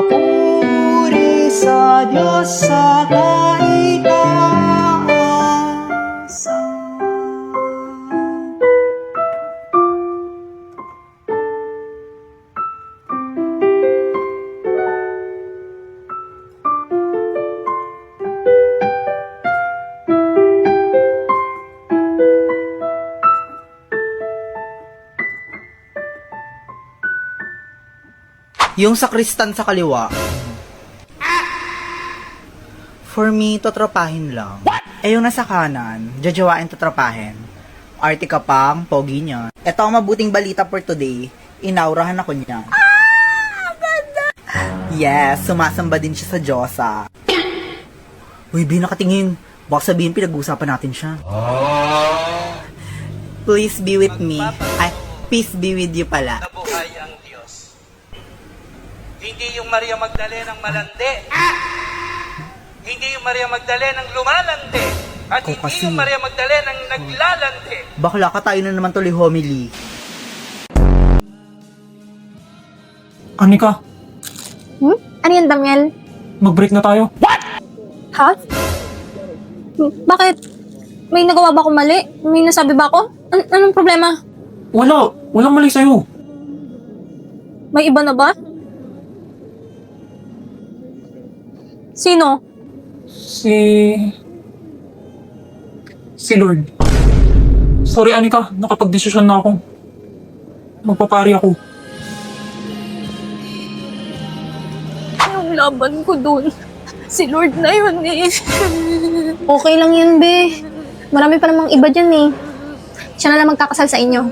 Papuri sa Diyos sa kaitaasan. Yung sakristan sa kaliwa. For me, totropahin lang. Eh yung nasa kanan, jajawain totropahin. Arte ka pang, pogi niya. Ito ang mabuting balita for today. Inaurahan ako niya. Ganda! Yes, sumasamba din siya sa Diyosa. Uy, Bi, nakatingin. Baka sabihin pinag-uusapan natin siya. Please be with me. Ay, peace be with you pala. Nabuhay ang Diyos. Hindi yung Maria Magdalena ng malandi. Hindi yung Maria Magdalena ng lumalandi. At Ikaw hindi kasi. yung Maria Magdalena ng naglalandi. Bakla ka, tayo na naman tuloy homily. Anika, Ano yan, Damiel? mag-break na tayo. Ha? Bakit? May nagawa ba akong mali? May nasabi ba ako? Anong problema? Walang mali sa'yo. May iba na ba? Sino? Si Lord. Sorry, Anika, nakapag-desisyon na ako. Magpapari ako. Yung laban ko dun. Si Lord na yun eh. Okay lang yun, be. Marami pa namang iba dyan eh. Siya na lang magkakasal sa inyo.